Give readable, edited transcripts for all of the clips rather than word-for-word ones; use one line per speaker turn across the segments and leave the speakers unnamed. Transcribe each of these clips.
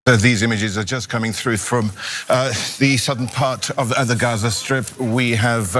These images are just coming through from the southern part of the Gaza Strip. We have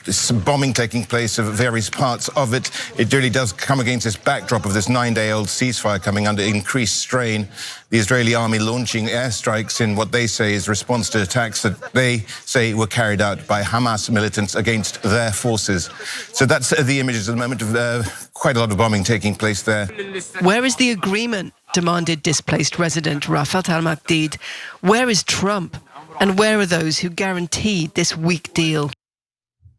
this bombing taking place of various parts of it. It really does come against this backdrop of this 9-day-old ceasefire coming under increased strain. The Israeli army launching airstrikes in what they say is response to attacks that they say were carried out by Hamas militants against their forces. So that's the images at the moment of quite a lot of bombing taking place there.
Where is the agreement? Demanded displaced resident Rafah al-Makdid. Where is Trump? And where are those who guaranteed this weak deal?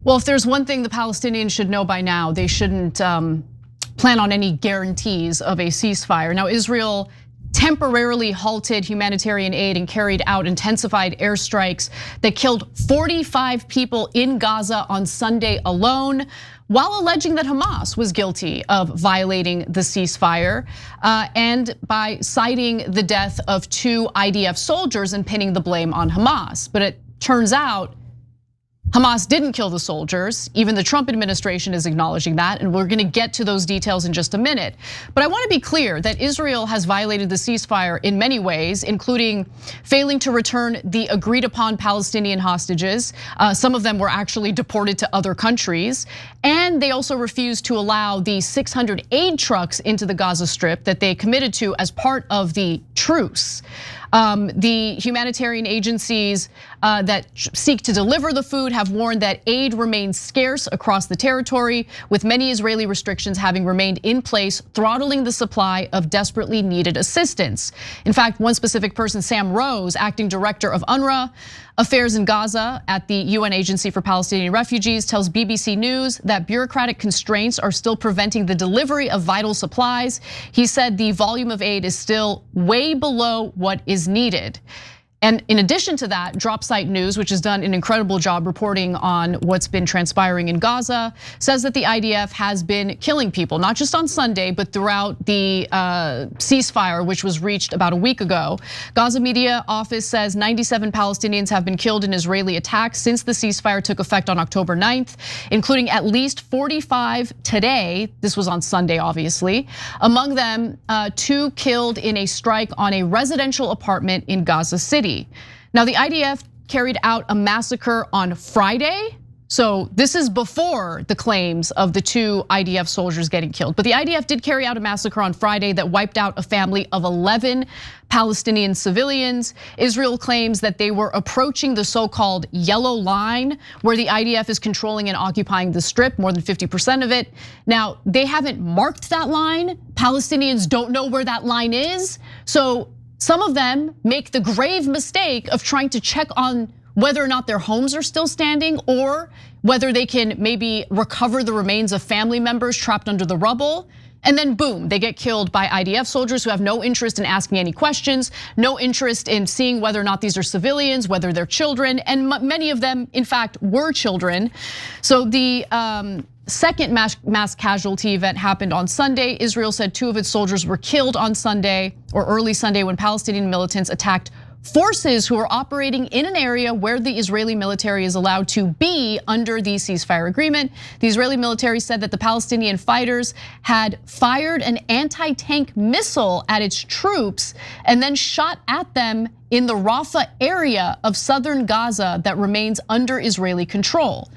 Well, if there's one thing the Palestinians should know by now, they shouldn't plan on any guarantees of a ceasefire. Now, Israel temporarily halted humanitarian aid and carried out intensified airstrikes that killed 45 people in Gaza on Sunday alone, while alleging that Hamas was guilty of violating the ceasefire and by citing the death of 2 IDF soldiers and pinning the blame on Hamas. But it turns out Hamas didn't kill the soldiers. Even the Trump administration is acknowledging that, and we're gonna get to those details in just a minute. But I wanna be clear that Israel has violated the ceasefire in many ways, including failing to return the agreed upon Palestinian hostages. Some of them were actually deported to other countries. And they also refused to allow the 600 aid trucks into the Gaza Strip that they committed to as part of the truce. The humanitarian agencies that seek to deliver the food have warned that aid remains scarce across the territory, with many Israeli restrictions having remained in place, throttling the supply of desperately needed assistance. In fact, one specific person, Sam Rose, acting director of UNRWA Affairs in Gaza at the UN Agency for Palestinian Refugees, tells BBC News that bureaucratic constraints are still preventing the delivery of vital supplies. He said the volume of aid is still way below what is needed. And in addition to that, Dropsite News, which has done an incredible job reporting on what's been transpiring in Gaza, says that the IDF has been killing people, not just on Sunday, but throughout the ceasefire, which was reached about a week ago. Gaza Media Office says 97 Palestinians have been killed in Israeli attacks since the ceasefire took effect on October 9th, including at least 45 today. This was on Sunday, obviously. Among them, 2 killed in a strike on a residential apartment in Gaza City. Now, the IDF carried out a massacre on Friday. So this is before the claims of the 2 IDF soldiers getting killed. But the IDF did carry out a massacre on Friday that wiped out a family of 11 Palestinian civilians. Israel claims that they were approaching the so-called yellow line, where the IDF is controlling and occupying the strip, more than 50% of it. Now, they haven't marked that line. Palestinians don't know where that line is. So some of them make the grave mistake of trying to check on whether or not their homes are still standing, or whether they can maybe recover the remains of family members trapped under the rubble. And then boom, they get killed by IDF soldiers who have no interest in asking any questions, no interest in seeing whether or not these are civilians, whether they're children, and many of them, in fact, were children. So the second mass casualty event happened on Sunday. Israel said 2 of its soldiers were killed on Sunday, or early Sunday, when Palestinian militants attacked forces who are operating in an area where the Israeli military is allowed to be under the ceasefire agreement. The Israeli military said that the Palestinian fighters had fired an anti-tank missile at its troops and then shot at them in the Rafah area of southern Gaza that remains under Israeli control.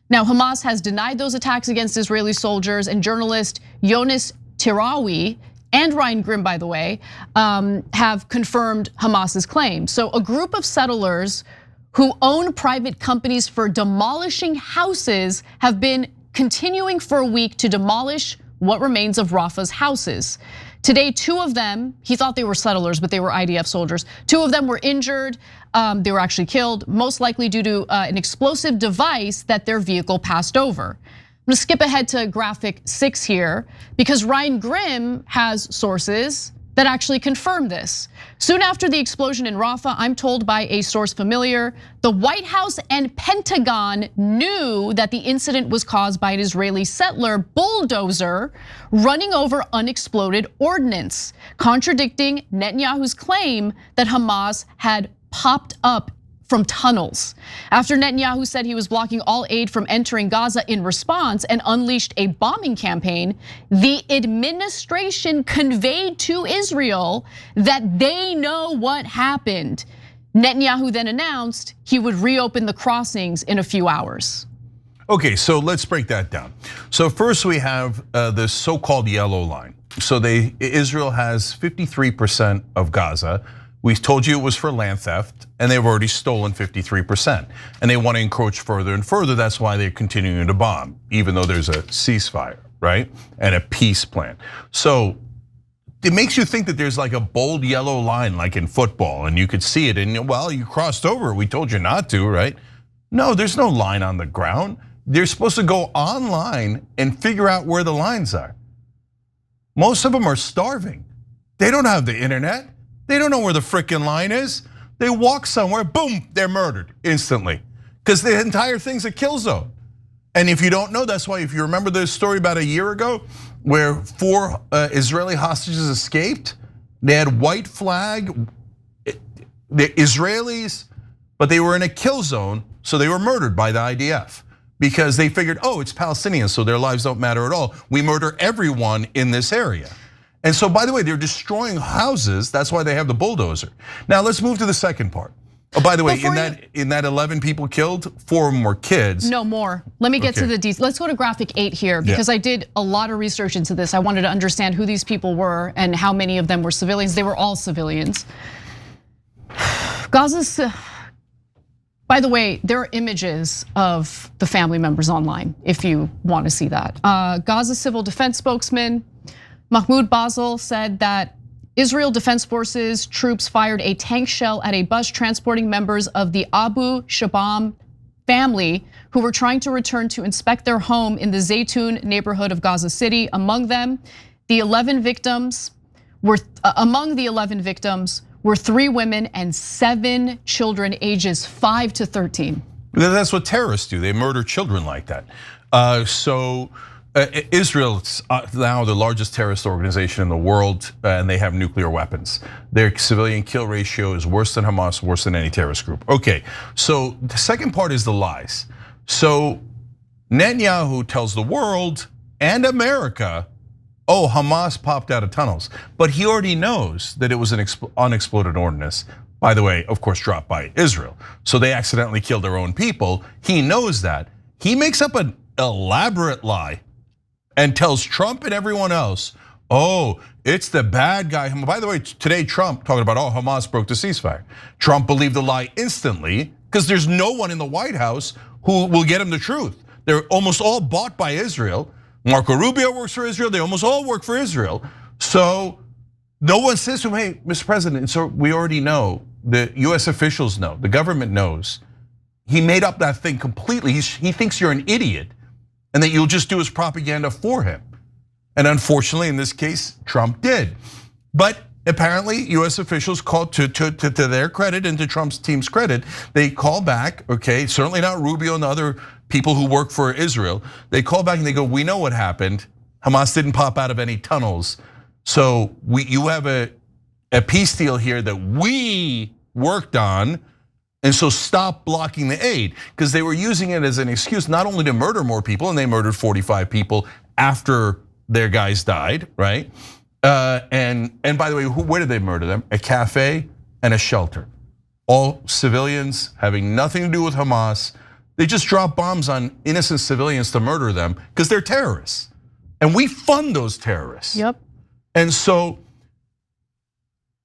Now, Hamas has denied those attacks against Israeli soldiers, and journalist Yonis Tirawi and Ryan Grimm, by the way, have confirmed Hamas's claim. So a group of settlers who own private companies for demolishing houses have been continuing for a week to demolish what remains of Rafah's houses. Today, 2 of them, he thought they were settlers, but they were IDF soldiers. 2 of them were injured. They were actually killed, most likely due to an explosive device that their vehicle passed over. I'm gonna skip ahead to graphic 6 here, because Ryan Grimm has sources that actually confirm this. Soon after the explosion in Rafah, I'm told by a source familiar, the White House and Pentagon knew that the incident was caused by an Israeli settler bulldozer running over unexploded ordnance, contradicting Netanyahu's claim that Hamas had popped up from tunnels. After Netanyahu said he was blocking all aid from entering Gaza in response and unleashed a bombing campaign, the administration conveyed to Israel that they know what happened. Netanyahu then announced he would reopen the crossings in a few hours.
Okay, so let's break that down. So first we have the so-called yellow line. So Israel has 53% of Gaza. We told you it was for land theft, and they've already stolen 53%. And they want to encroach further and further. That's why they're continuing to bomb, even though there's a ceasefire, right? And a peace plan. So it makes you think that there's like a bold yellow line like in football, and you could see it, and well, you crossed over, we told you not to, right? No, there's no line on the ground. They're supposed to go online and figure out where the lines are. Most of them are starving. They don't have the internet. They don't know where the frickin' line is. They walk somewhere, boom, they're murdered instantly. Because the entire thing's a kill zone. And if you don't know, that's why if you remember the story about a year ago where 4 Israeli hostages escaped, they had white flag, the Israelis, but they were in a kill zone, so they were murdered by the IDF. Because they figured, it's Palestinians, so their lives don't matter at all. We murder everyone in this area. And so, by the way, they're destroying houses. That's why they have the bulldozer. Now let's move to the second part. Oh, by the way, in that 11 people killed, 4 of them were kids.
No, more. Let me get to the details. Let's go to graphic 8 here because I did a lot of research into this. I wanted to understand who these people were and how many of them were civilians. They were all civilians. Gaza's. By the way, there are images of the family members online if you want to see that. Gaza civil defense spokesman Mahmoud Basel said that Israel Defense Forces troops fired a tank shell at a bus transporting members of the Abu Shabam family who were trying to return to inspect their home in the Zaytun neighborhood of Gaza City. Among the 11 victims were 3 women and 7 children ages 5 to 13.
That's what terrorists do. They murder children like that. Israel's now the largest terrorist organization in the world, and they have nuclear weapons. Their civilian kill ratio is worse than Hamas, worse than any terrorist group. Okay, so the second part is the lies. So Netanyahu tells the world and America, Hamas popped out of tunnels. But he already knows that it was an unexploded ordnance. By the way, of course, dropped by Israel. So they accidentally killed their own people. He knows that. He makes up an elaborate lie and tells Trump and everyone else, it's the bad guy. By the way, today Trump talking about, Hamas broke the ceasefire. Trump believed the lie instantly because there's no one in the White House who will get him the truth. They're almost all bought by Israel. Marco Rubio works for Israel. They almost all work for Israel. So no one says to him, hey, Mr. President, so we already know, the US officials know, the government knows. He made up that thing completely. He thinks you're an idiot and that you'll just do his propaganda for him. And unfortunately, in this case, Trump did. But apparently, US officials called to their credit and to Trump's team's credit, they call back, okay, certainly not Rubio and the other people who work for Israel. They call back and they go, we know what happened. Hamas didn't pop out of any tunnels. So you have a peace deal here that we worked on. And so stop blocking the aid, because they were using it as an excuse not only to murder more people, and they murdered 45 people after their guys died, right? And by the way, where did they murder them? A cafe and a shelter. All civilians having nothing to do with Hamas. They just drop bombs on innocent civilians to murder them because they're terrorists. And we fund those terrorists.
Yep.
And so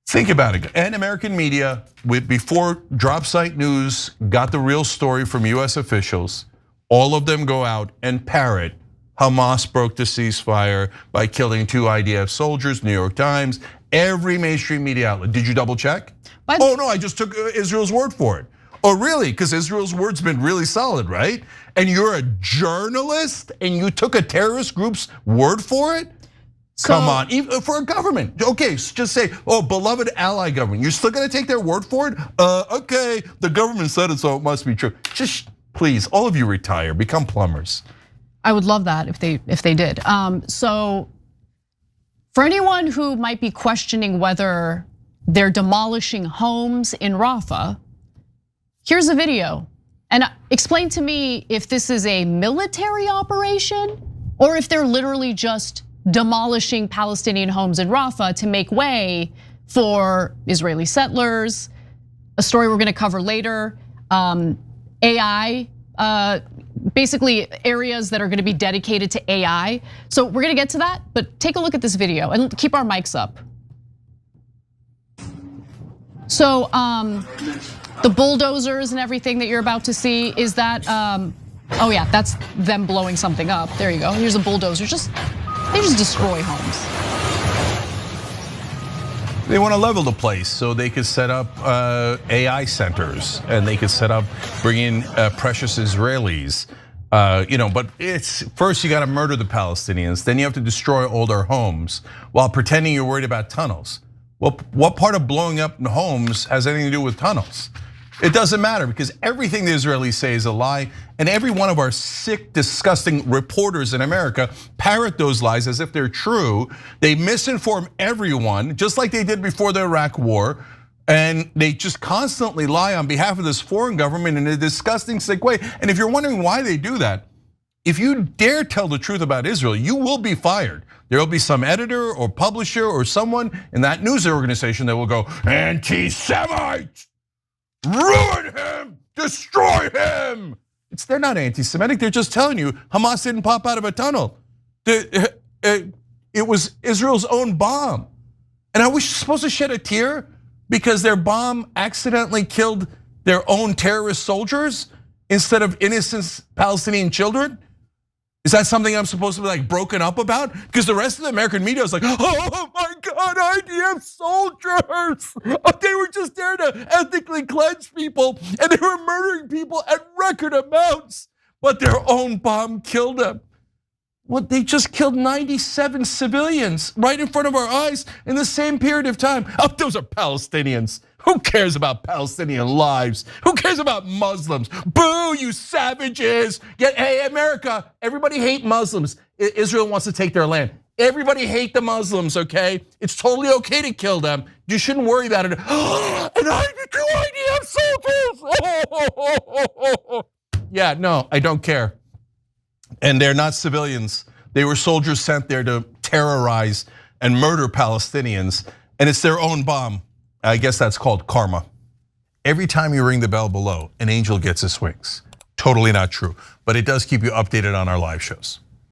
think about it. And American media, before Drop Site News got the real story from US officials, all of them go out and parrot Hamas broke the ceasefire by killing 2 IDF soldiers, New York Times, every mainstream media outlet. Did you double check? No, I just took Israel's word for it. Oh, really? Because Israel's word's been really solid, right? And you're a journalist and you took a terrorist group's word for it? Come on, even for a government. Okay, just say, beloved ally government. You're still gonna take their word for it? Okay, the government said it, so it must be true. Just please, all of you retire, become plumbers.
I would love that if they did. So for anyone who might be questioning whether they're demolishing homes in Rafah, Here's a video. And explain to me if this is a military operation or if they're literally just demolishing Palestinian homes in Rafah to make way for Israeli settlers. A story we're gonna cover later. AI, basically areas that are gonna be dedicated to AI. So we're gonna get to that, but take a look at this video and keep our mics up. So the bulldozers and everything that you're about to see, is that, oh yeah, that's them blowing something up. There you go, here's a bulldozer, they just destroy homes.
They want to level the place so they could set up AI centers and they could set up, bring in precious Israelis. But it's first you got to murder the Palestinians, then you have to destroy all their homes while pretending you're worried about tunnels. Well, what part of blowing up homes has anything to do with tunnels? It doesn't matter because everything the Israelis say is a lie, and every one of our sick, disgusting reporters in America parrot those lies as if they're true. They misinform everyone, just like they did before the Iraq war, and they just constantly lie on behalf of this foreign government in a disgusting, sick way. And if you're wondering why they do that, if you dare tell the truth about Israel, you will be fired. There will be some editor or publisher or someone in that news organization that will go, anti-Semite! Ruin him, destroy him. They're not anti-Semitic, they're just telling you Hamas didn't pop out of a tunnel. It was Israel's own bomb. And are we supposed to shed a tear because their bomb accidentally killed their own terrorist soldiers instead of innocent Palestinian children? Is that something I'm supposed to be like broken up about? Because the rest of the American media is like, oh my God, IDF soldiers. They were just there to ethnically cleanse people and they were murdering people at record amounts, but their own bomb killed them. Well, they just killed 97 civilians right in front of our eyes in the same period of time. Oh, those are Palestinians. Who cares about Palestinian lives? Who cares about Muslims? Boo, you savages. Hey, America, everybody hate Muslims. Israel wants to take their land. Everybody hate the Muslims, okay? It's totally okay to kill them. You shouldn't worry about it. And IDF soldiers. Yeah, no, I don't care. And they're not civilians. They were soldiers sent there to terrorize and murder Palestinians. And it's their own bomb. I guess that's called karma. Every time you ring the bell below, an angel gets his wings. Totally not true, but it does keep you updated on our live shows.